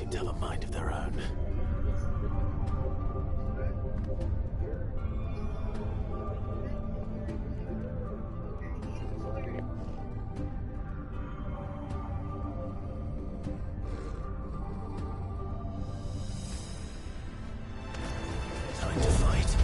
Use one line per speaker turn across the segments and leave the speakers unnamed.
seem to have a mind of their own. Time to fight.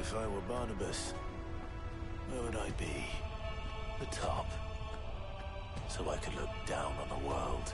If I were Barnabas, where would I be? The top. So I could look down on the world.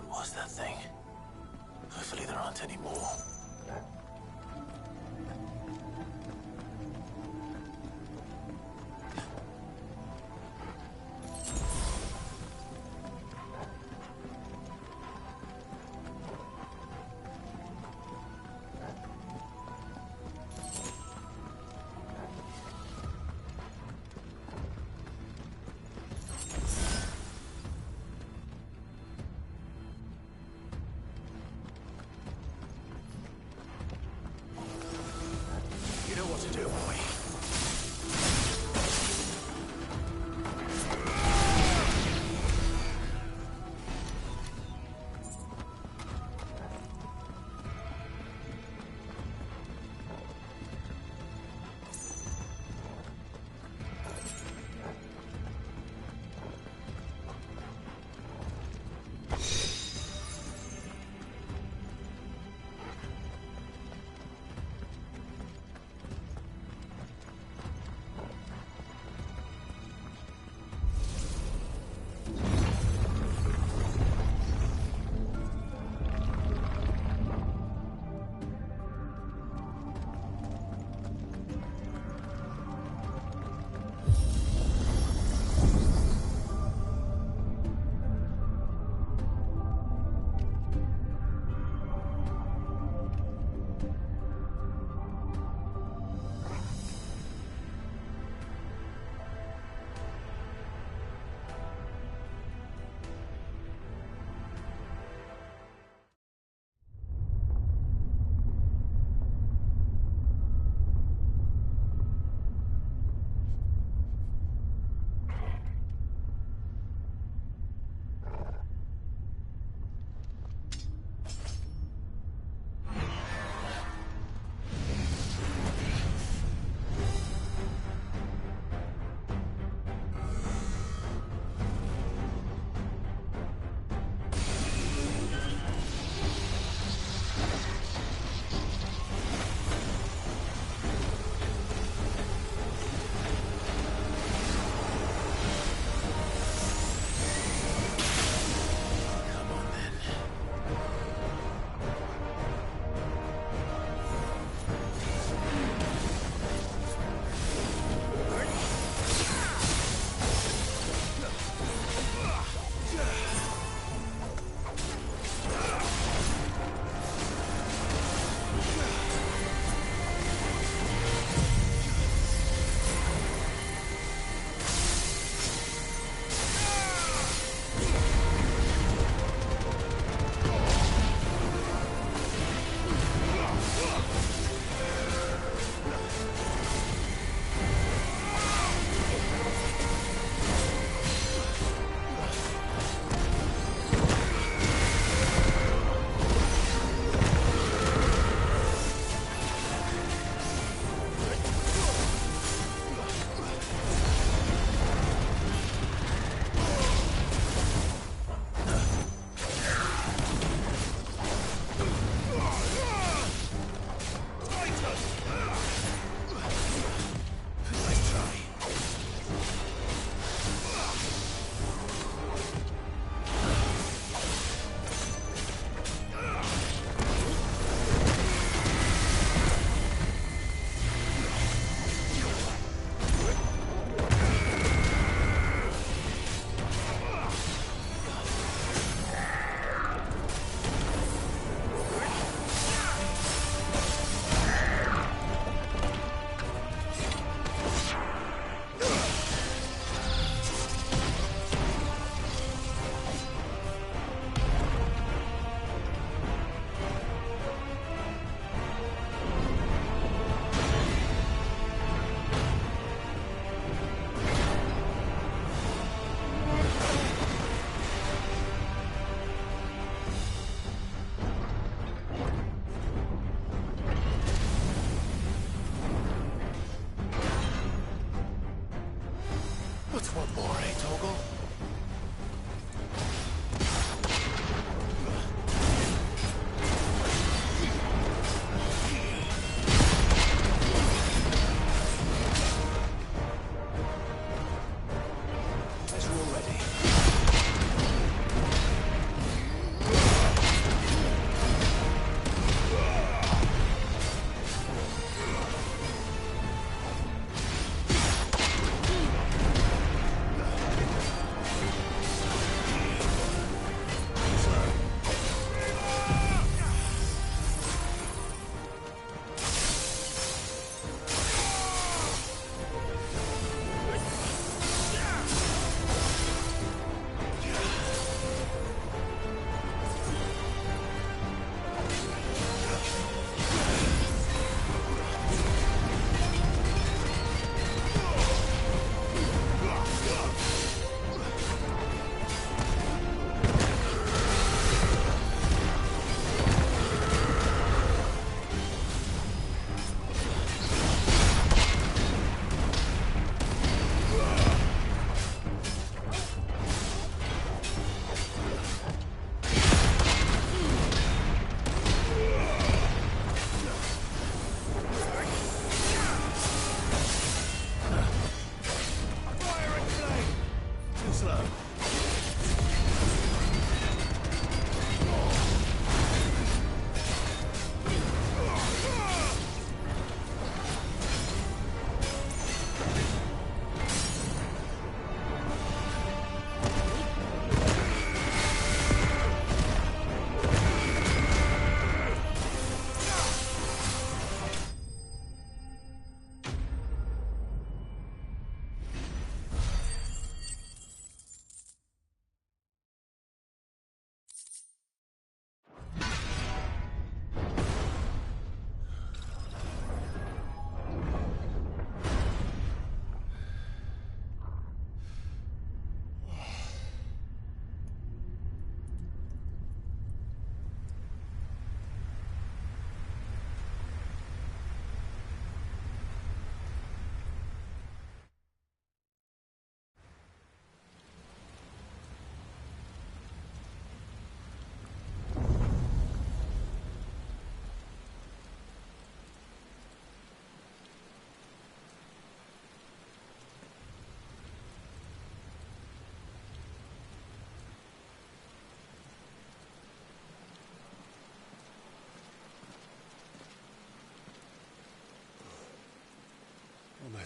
Was that thing? Hopefully there aren't any more.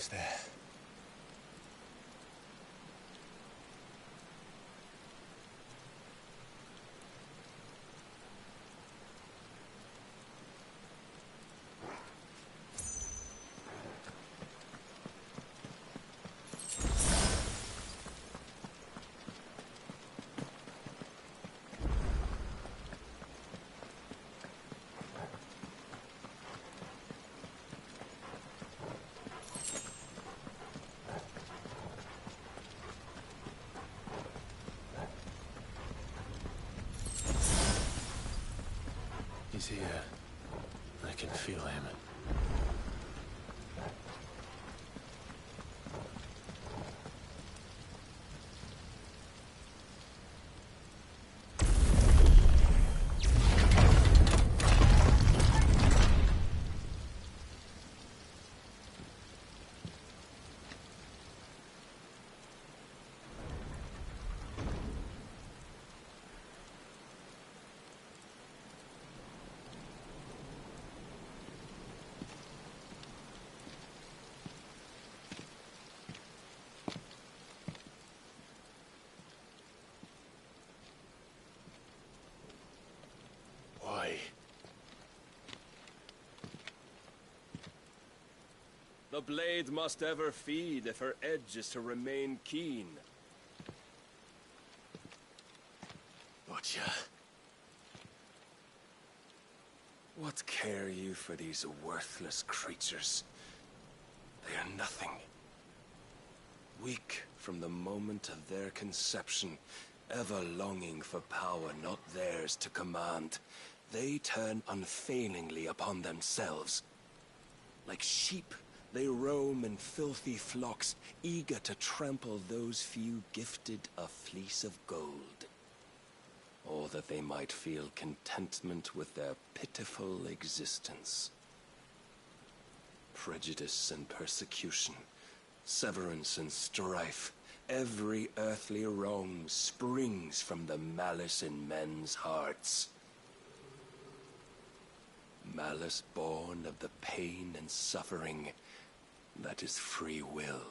almost there. He's here. I can feel him.
The blade must ever feed if her edge is to remain keen.
Butcher.
What care you for these worthless creatures? They are nothing. Weak from the moment of their conception, ever longing for power not theirs to command, they turn unfailingly upon themselves. Like sheep, they roam in filthy flocks, eager to trample those few gifted a fleece of gold. Or that they might feel contentment with their pitiful existence. Prejudice and persecution, severance and strife, every earthly wrong springs from the malice in men's hearts. Malice born of the pain and suffering that is free will.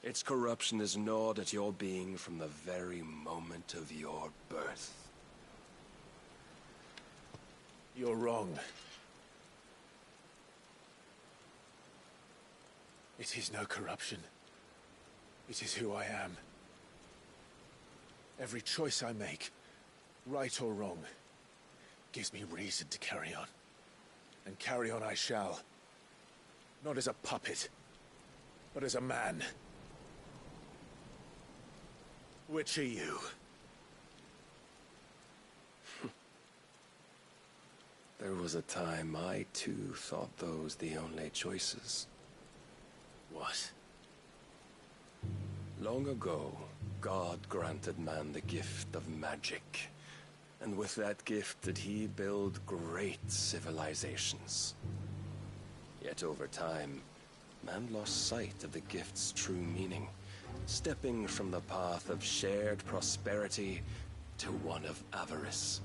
Its corruption is gnawed at your being from the very moment of your birth.
You're wrong. It is no corruption. It is who I am. Every choice I make, right or wrong, gives me reason to carry on. And carry on I shall. Not as a puppet, but as a man. Which are you?
There was a time I too thought those the only choices.
What?
Long ago, God granted man the gift of magic. And with that gift did he build great civilizations. Yet over time, man lost sight of the gift's true meaning, stepping from the path of shared prosperity to one of avarice.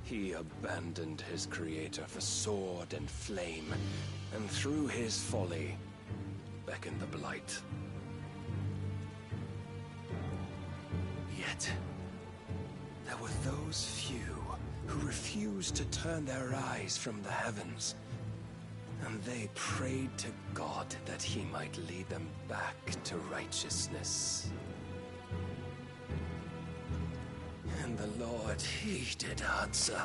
He abandoned his creator for sword and flame, and through his folly, beckoned the blight. Yet, there were those few who refused to turn their eyes from the heavens, and they prayed to God that he might lead them back to righteousness. And the Lord, he did answer.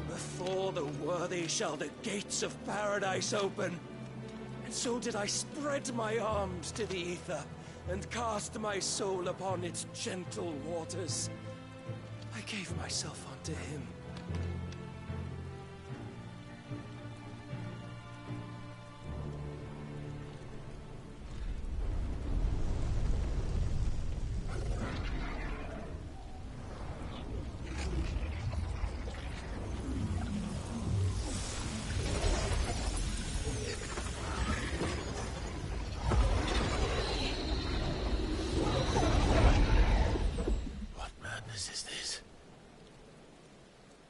Before the worthy shall the gates of paradise open, and so did I spread my arms to the ether, and cast my soul upon its gentle waters. I gave myself unto him.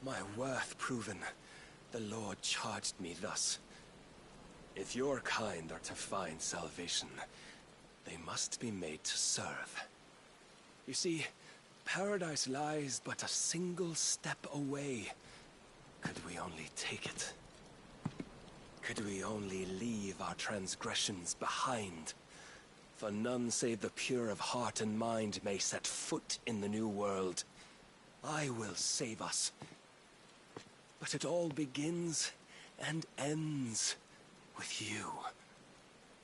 My worth proven, The Lord charged me thus. If your kind are to find salvation, they must be made to serve. You see, paradise lies but a single step away. Could we only take it? Could we only leave our transgressions behind? For none save the pure of heart and mind may set foot in the new world. I will save us. But it all begins and ends with you.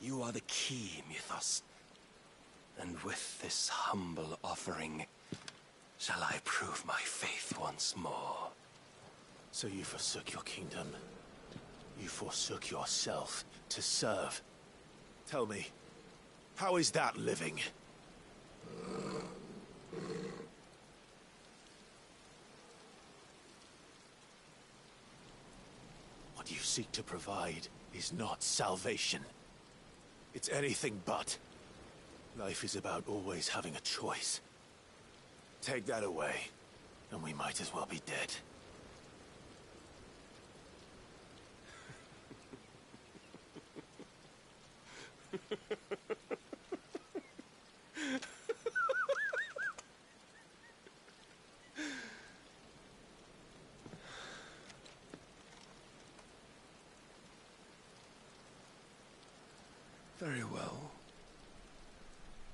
You are the key, Mythos. And with this humble offering, shall I prove my faith once more.
So you forsook your kingdom. You forsook yourself to serve. Tell me, how is that living? What you seek to provide is not salvation. It's anything but. Life is about always having a choice. Take that away, and we might as well be dead.
Very well.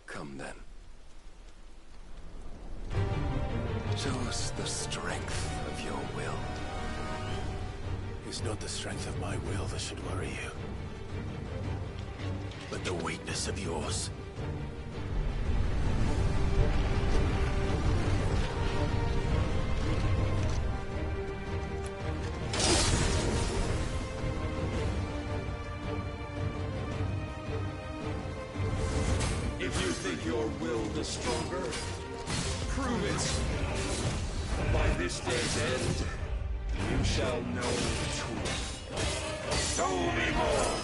Come then. Show us the strength of your will.
It's not the strength of my will that should worry you, but the weakness of yours.
If you think your will is stronger, prove it. By this day's end, you shall know the truth. Show me more!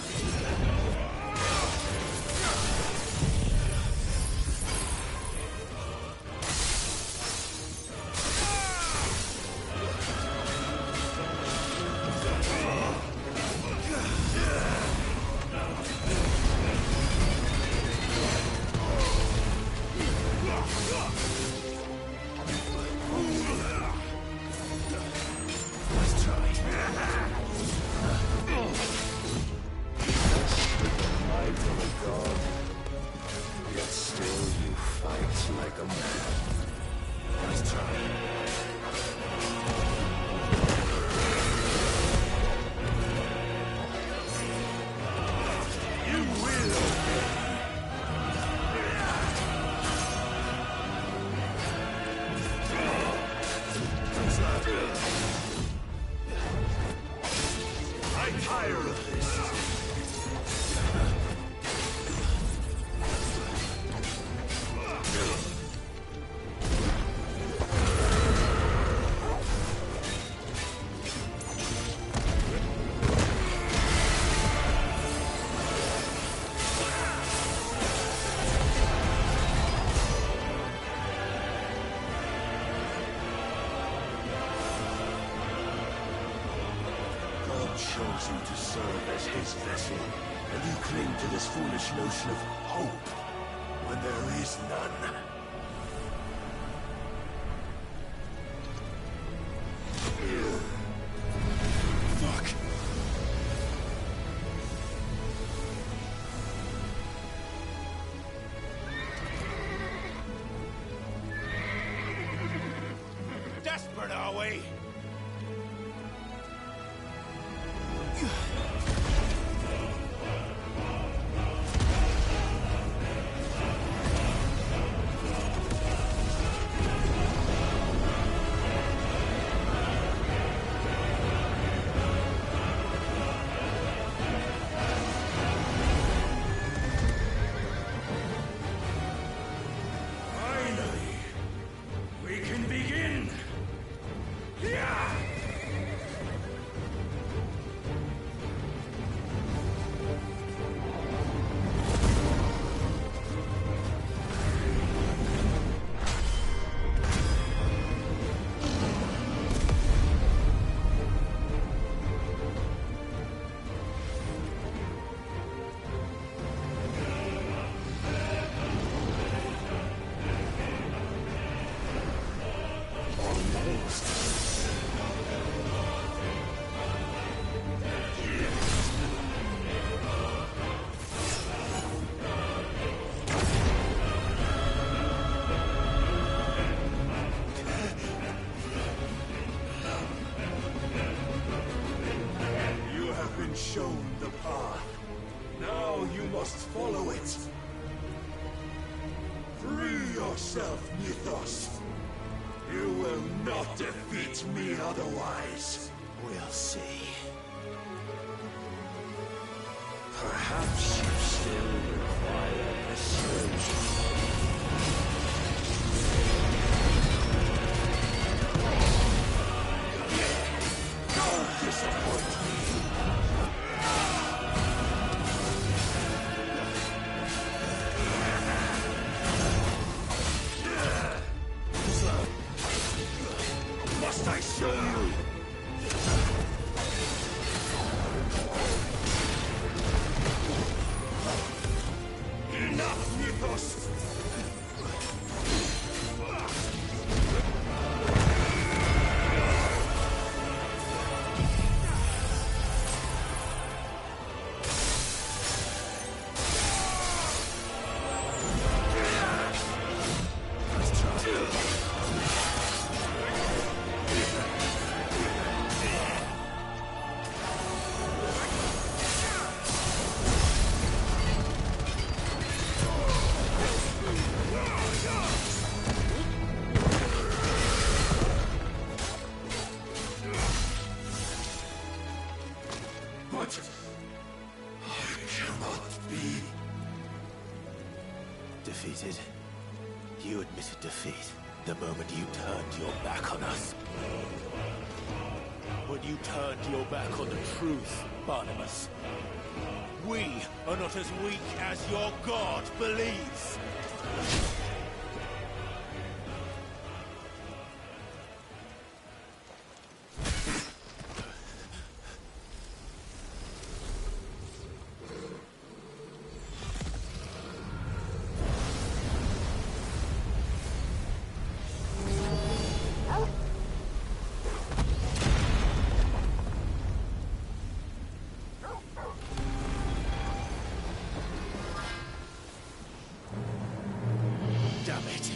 Chose you to serve as his vessel, and you cling to this foolish notion of hope when there is none. Fuck!
Desperate, are we?
yourself, Mythos. You will not defeat me otherwise.
We'll see.
Perhaps you still require persuasion.
Don't disappoint me. Must I show you? Enough, Mythos! But I cannot be
Defeated? You admitted defeat the moment you turned your back on us. When you turned your back on the truth, Barnabas. We are not as weak as your god believes. Damn it.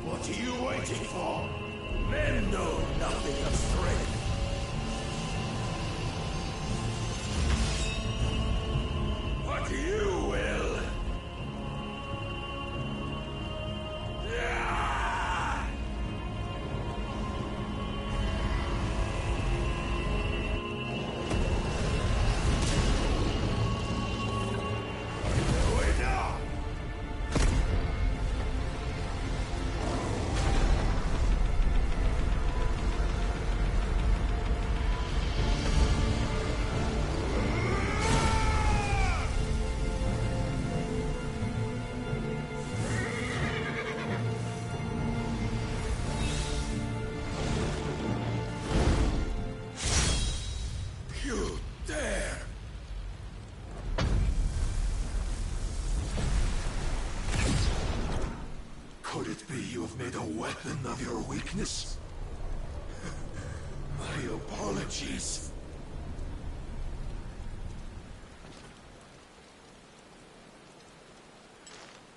What are you waiting for? Men know nothing of strength. But you will. Yeah! Wait now! You dare! Could it be you have made a weapon of your weakness? My apologies.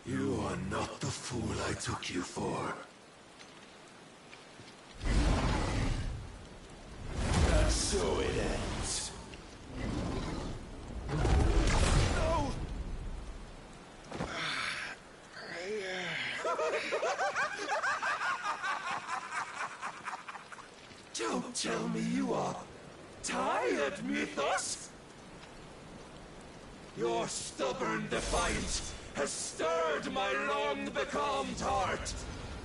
You are not the fool I took you for. And so it ends.
No!
Don't tell me you are tired, Mythos! Your stubborn defiance has stirred my long-becalmed heart.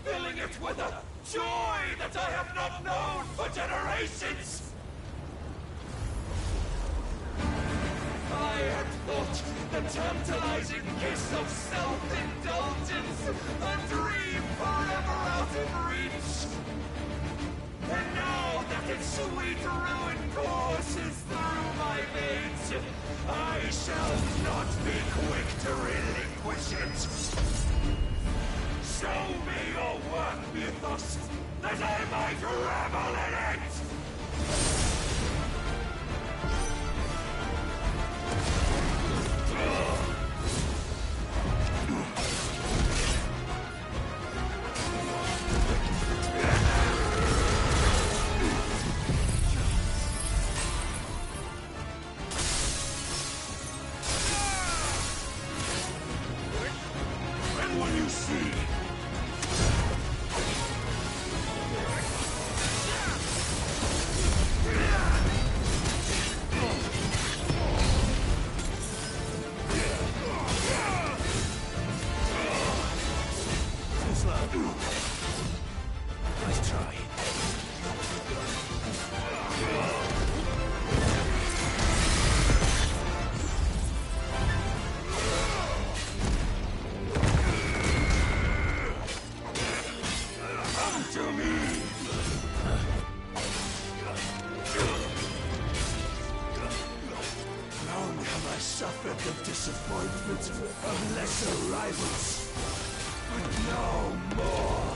filling it with a joy that I have not known for generations! I had thought the tantalizing kiss of self-indulgence a dream forever out of reach. And now that its sweet ruin courses through my veins, I shall not be quick to relinquish it. Show me your work, Mythos, that I might revel in it! Of disappointment of lesser rivals, but no more.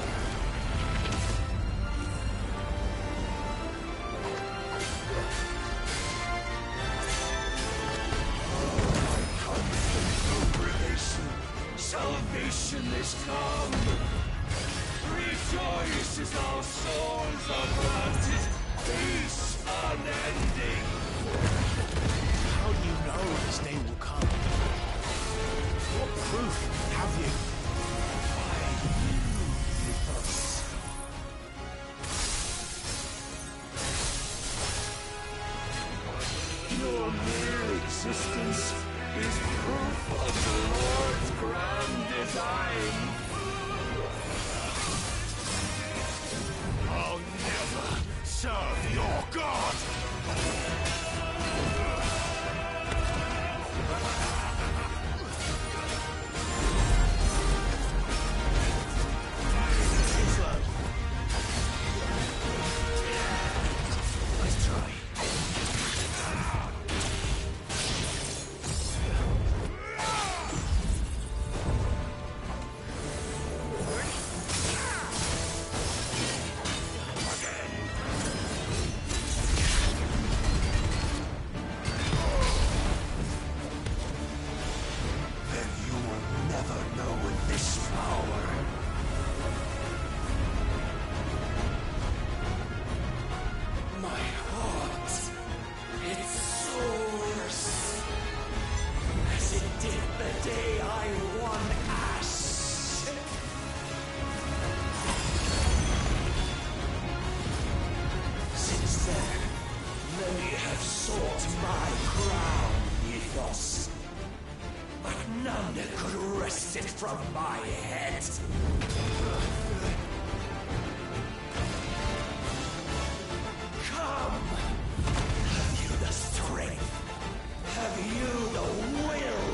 Constant congregation, salvation is come. Rejoice as our souls are granted peace unending.
How do you know this day will come? What proof have you?
Your mere existence is proof of the Lord's grand design.
I'll never serve your God!
From my head. Come! Have you the strength? Have you the will?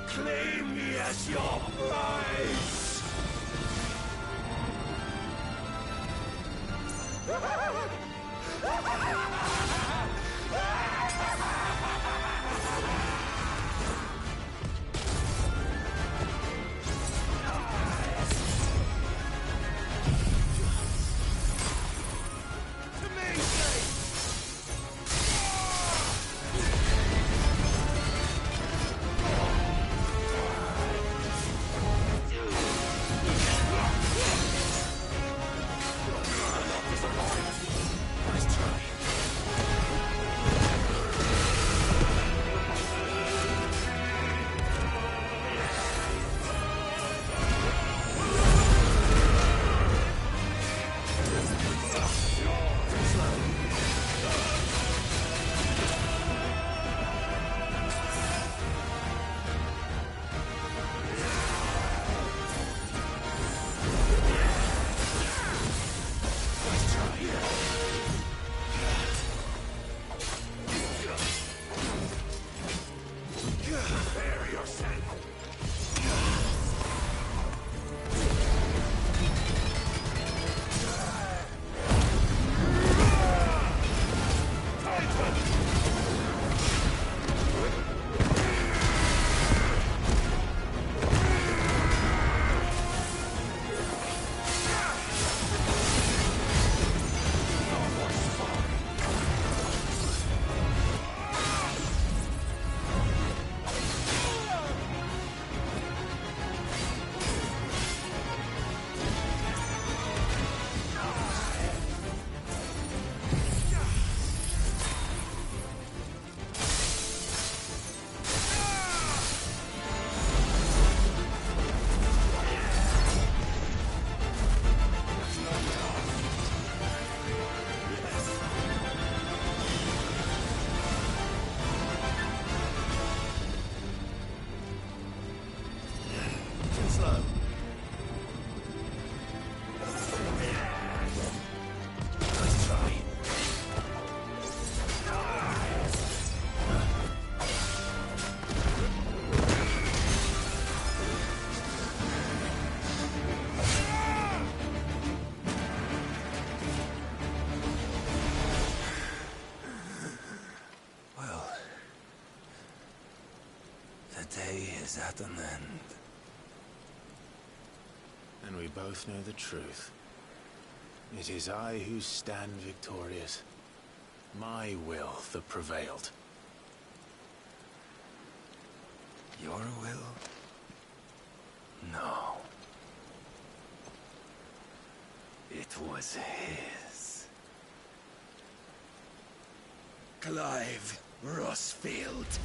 Claim me as your prize!
day is at an end.
And we both know the truth. It is I who stand victorious. My will that prevailed.
Your will? No. It was his. Clive Rossfield.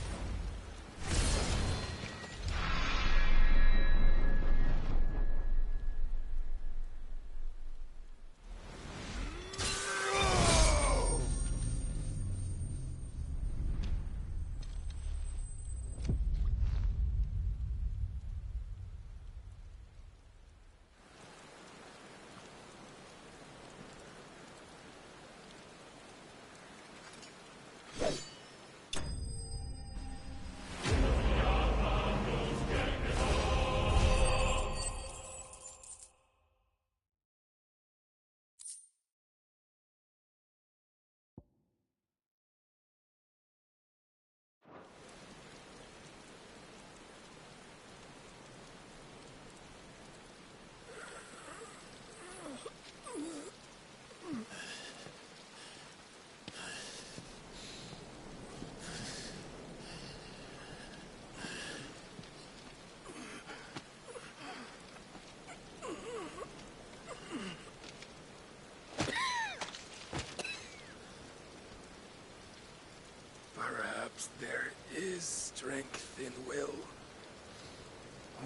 Perhaps there is strength in will.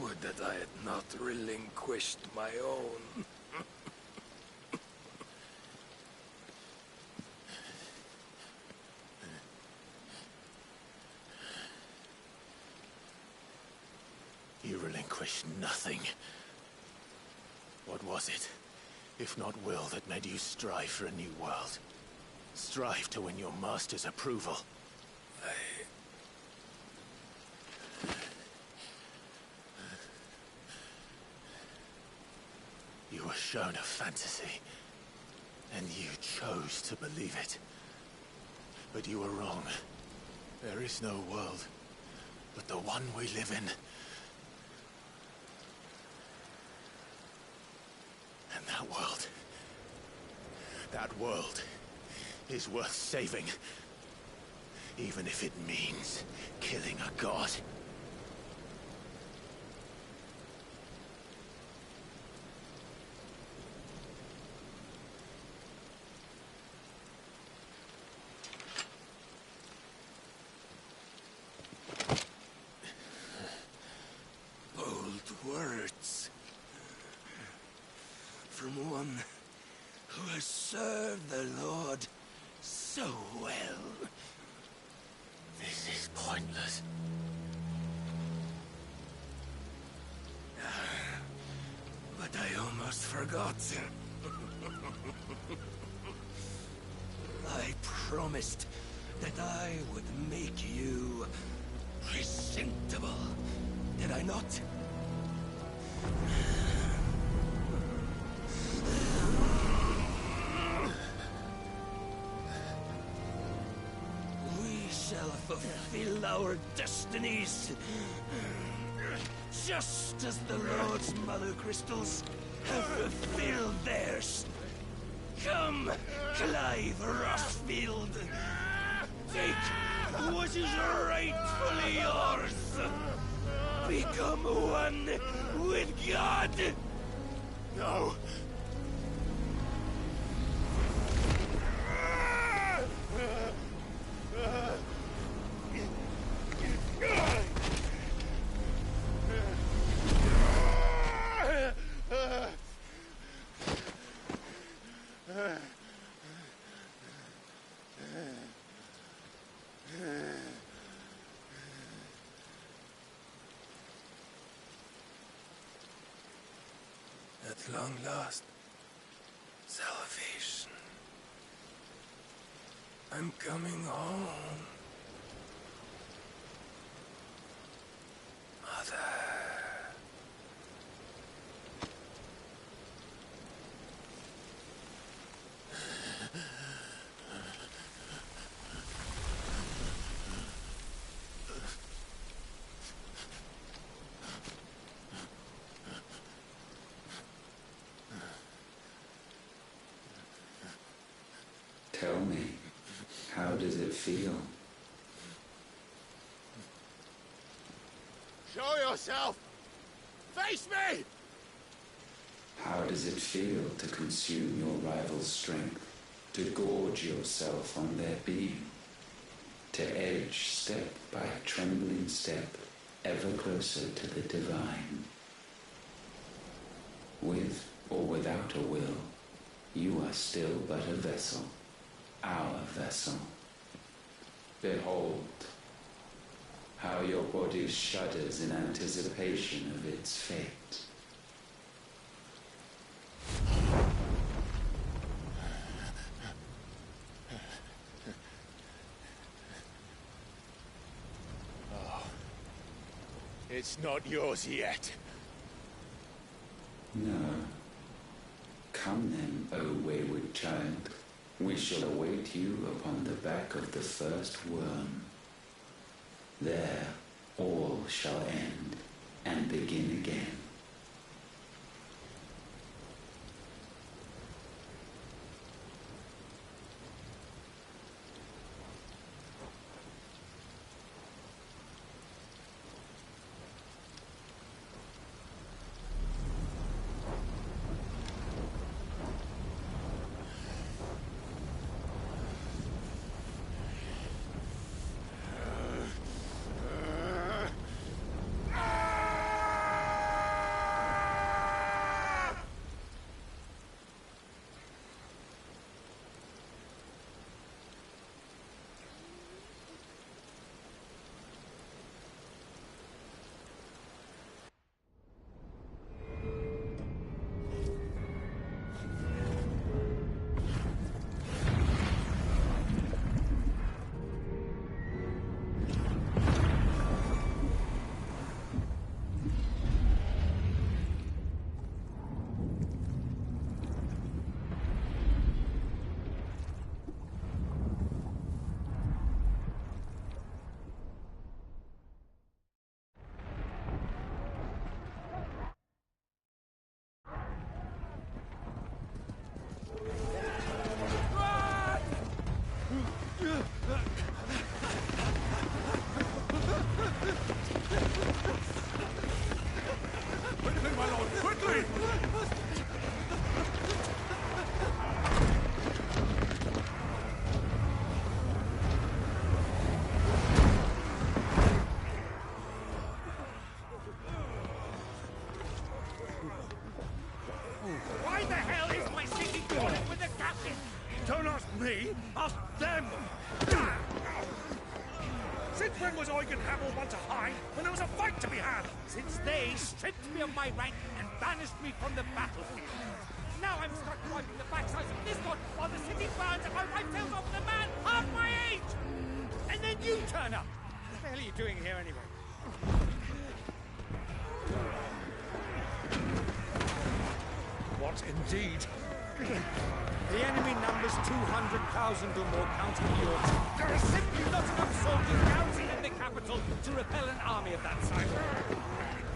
Would that I had not relinquished my own.
You relinquished nothing. What was it, if not will, that made you strive for a new world? Strive to win your master's approval? You were shown a fantasy, and you chose to believe it. But you were wrong. There is no world, but the one we live in. And that world is worth saving. Even if it means killing a god.
Words from one who has served the Lord so well.
This is pointless.
But I almost forgot. I promised that I would make you presentable. Did I not? We shall fulfill our destinies, just as the Lord's Mother Crystals have fulfilled theirs. Come, Clive Rossfield. Take what is rightfully yours. Become one with God!
No!
At long last, salvation. I'm coming home. Mother.
feel?
Show yourself! Face me!
How does it feel to consume your rival's strength? To gorge yourself on their beam? To edge step by trembling step ever closer to the divine? With or without a will, you are still but a vessel, our vessel. Behold, how your body shudders in anticipation of its fate.
It's not yours yet.
No. Come then, O wayward child. We shall await you upon the back of the first worm. There all shall end and begin again.
Why the hell is my city calling with the captain? Don't ask me, ask them! Since when was Eugen Hamel one to hide when there was a fight to be had? Since they stripped me of my rank and banished me from the battlefield. Now I'm stuck wiping the backsides of this one while the city burns and my right tails off the man half my age! And then you turn up! What the hell are you doing here anyway? What indeed? The enemy numbers 200,000 or more, counting yours. There are simply not enough soldiers garrisoned in the capital to repel an army of that size.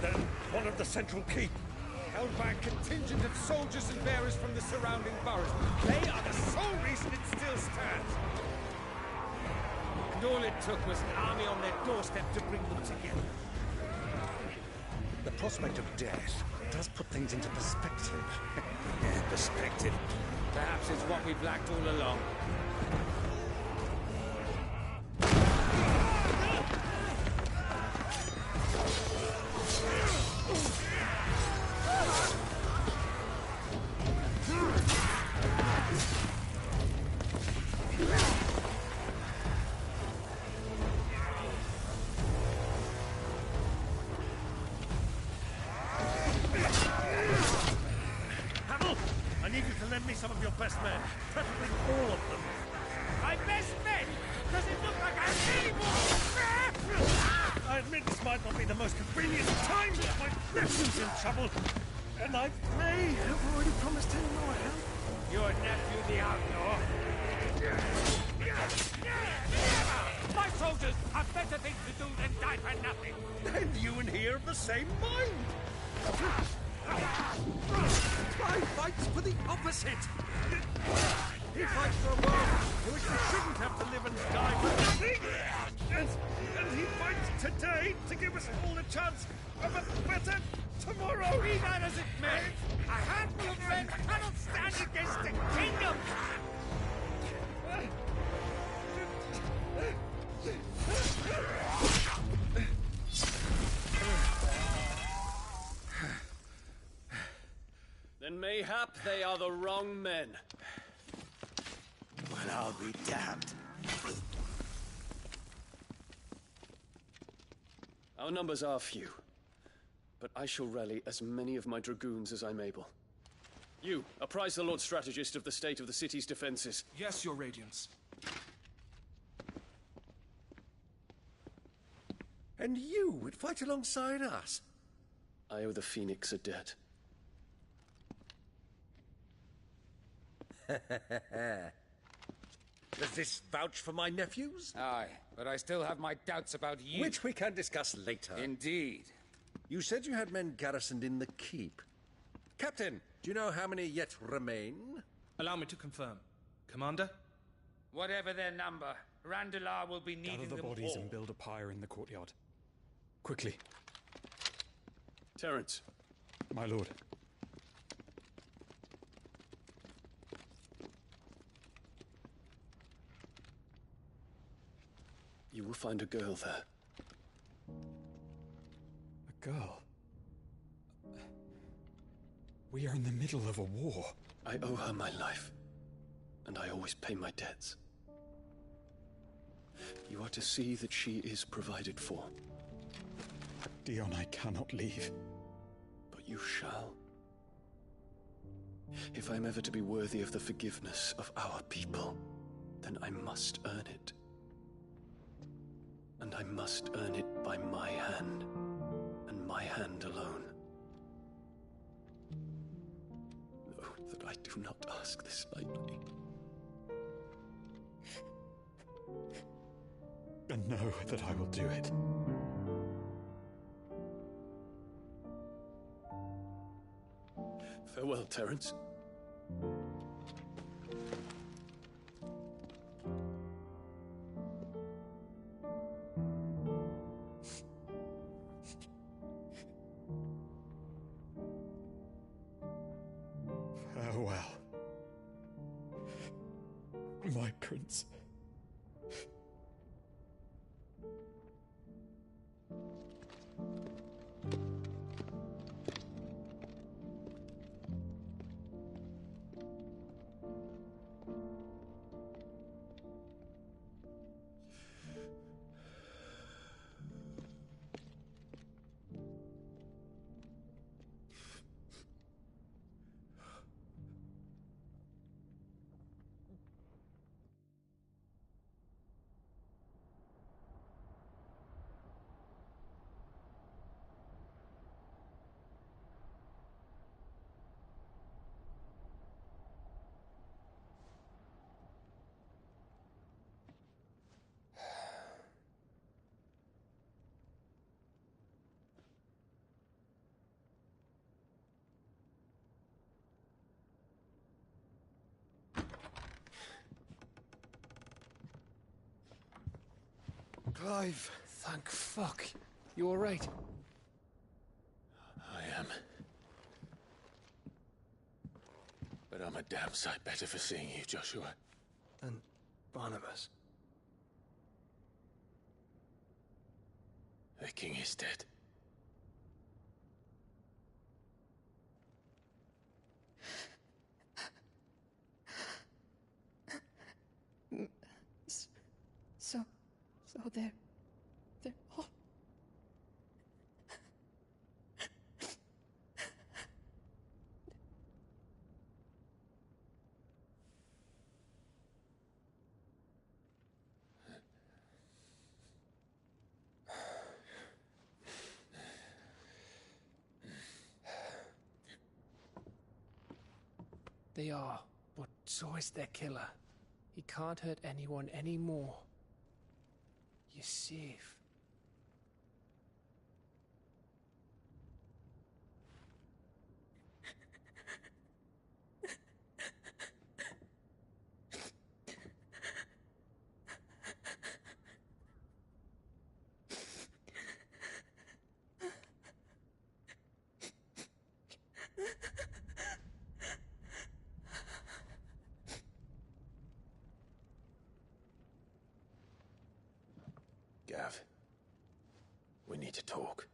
Then one of the central keep, held by a contingent of soldiers and bearers from the surrounding boroughs. They are the sole reason it still stands. And all it took was an army on their doorstep to bring them together.
The prospect of death does put things into perspective.
Yeah, perspective. Perhaps it's what we've lacked all along. Some of your best men, preferably all of them. My best men? Does it look like I'm anymore? I admit this might not be the most convenient time, but my nephew's in trouble, and I may have already promised him more help. Your nephew, the outlaw? My soldiers have better things to do than die for nothing. And you and he are of the same mind. Try fights for the opposite.
He fights for a world in which we shouldn't have to live and die for nothing! And he fights today to give us all a chance of a better tomorrow!
Be that as it may, a handful of men cannot stand against a kingdom!
Then mayhap they are the wrong men.
Well, I'll be damned.
Our numbers are few, but I shall rally as many of my dragoons as I'm able. You, apprise the Lord Strategist of the state of the city's defenses.
Yes, Your Radiance.
And you would fight alongside us?
I owe the Phoenix a debt.
Does this vouch for my nephews?
Aye, but I still have my doubts about you.
Which we can discuss later.
Indeed.
You said you had men garrisoned in the keep. Captain, do you know how many yet remain?
Allow me to confirm. Commander?
Whatever their number, Randalar will be needing
Gather the
them
bodies
all.
and build a pyre in the courtyard. Quickly,
Terence,
my lord.
you will find a girl there.
A girl. We are in the middle of a war.
I owe her my life, and I always pay my debts. You are to see that she is provided for.
Dion, I cannot leave.
But you shall. If I'm ever to be worthy of the forgiveness of our people, then I must earn it. And I must earn it by my hand, and my hand alone. Know that I do not ask this lightly.
And know that I will do it.
Farewell, Terence.
Farewell, my prince.
Clive, thank fuck. You alright?
I am. But I'm a damn sight better for seeing you, Joshua.
And Barnabas?
The king is dead.
So they're all...
They are, but so is their killer. He can't hurt anyone anymore. You're safe.
talk.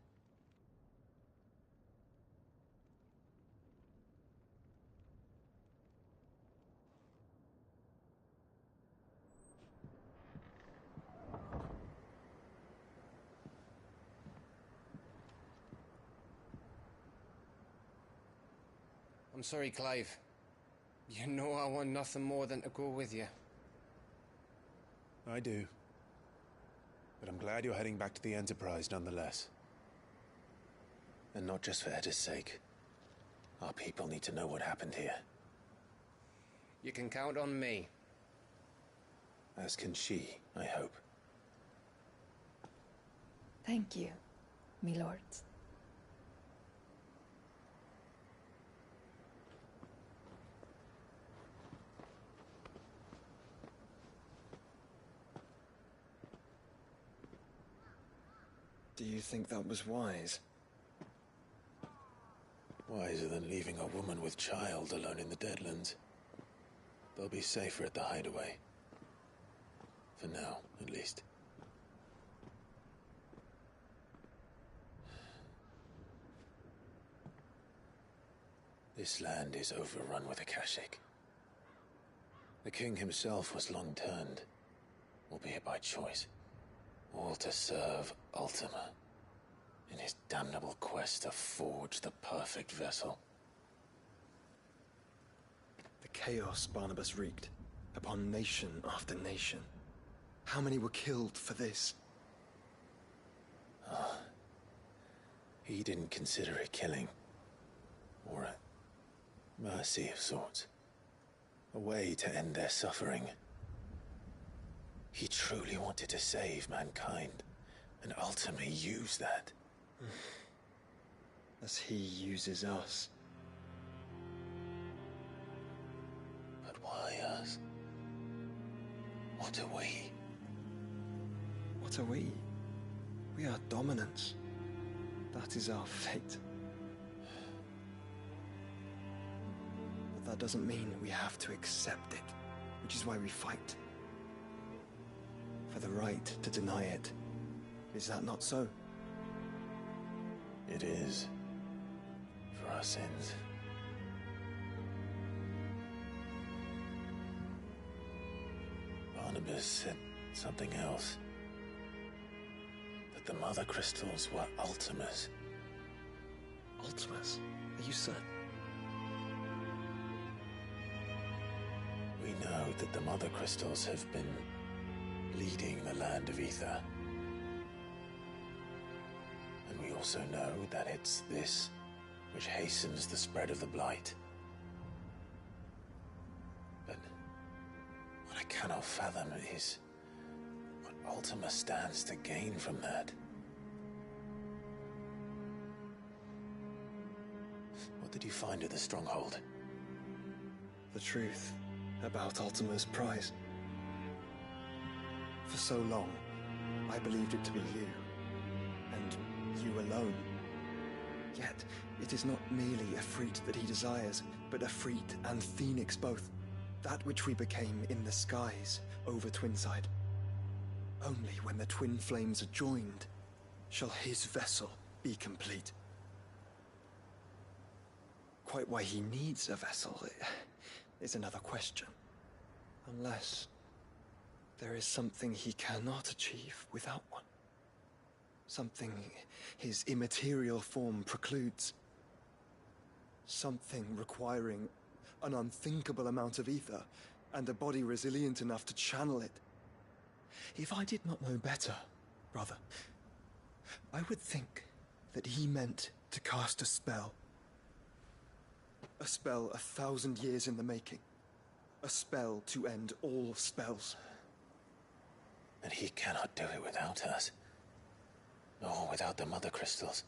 I'm sorry, Clive. You know I want nothing more than to go with you.
I do. But I'm glad you're heading back to the Enterprise nonetheless. And not just for Etta's sake. Our people need to know what happened here.
You can count on me.
As can she, I hope.
Thank you, me lords.
Do you think that was wise?
Wiser than leaving a woman with child alone in the Deadlands. They'll be safer at the hideaway. For now, at least. This land is overrun with Akashic. The king himself was long turned, albeit by choice, all to serve Ultima, in his damnable quest to forge the perfect vessel.
The chaos Barnabas wreaked upon nation after nation. How many were killed for this?
He didn't consider it killing. Or a mercy of sorts. A way to end their suffering. He truly wanted to save mankind, and ultimately used that.
As he uses us.
But why us? What are we?
What are we? We are dominance. That is our fate. But that doesn't mean we have to accept it, which is why we fight. For the right to deny it. Is that not so?
It is. For our sins. Barnabas said something else. That the Mother Crystals were Ultimas.
Ultimas? Are you certain?
We know that the Mother Crystals have been leading the land of Ether. And we also know that it's this which hastens the spread of the Blight. But what I cannot fathom is what Ultima stands to gain from that. What did you find at the Stronghold?
The truth about Ultima's prize. For so long, I believed it to be you, and you alone. Yet, it is not merely a freat that he desires, but a freat and phoenix both. That which we became in the skies over Twinside. Only when the twin flames are joined shall his vessel be complete. Quite why he needs a vessel is another question. Unless there is something he cannot achieve without one. Something his immaterial form precludes. Something requiring an unthinkable amount of ether and a body resilient enough to channel it. If I did not know better, brother, I would think that he meant to cast a spell. A spell 1,000 years in the making. A spell to end all spells.
And he cannot do it without us. Nor without the Mother Crystals.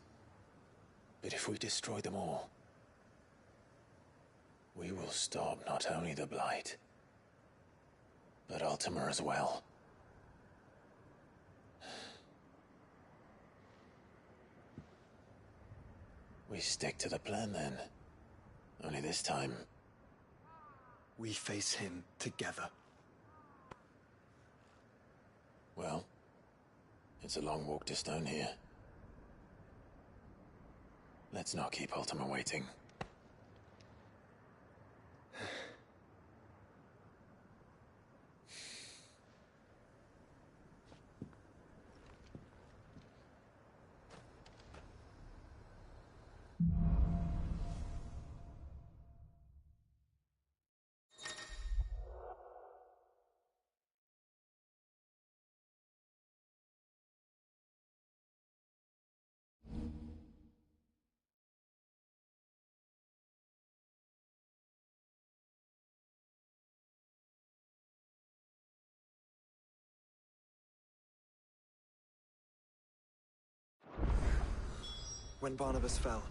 But if we destroy them all, we will stop not only the Blight, but Ultima as well. We stick to the plan then. Only this time,
we face him together.
Well, it's a long walk to Stone here. Let's not keep Ultima waiting.
When Barnabas fell,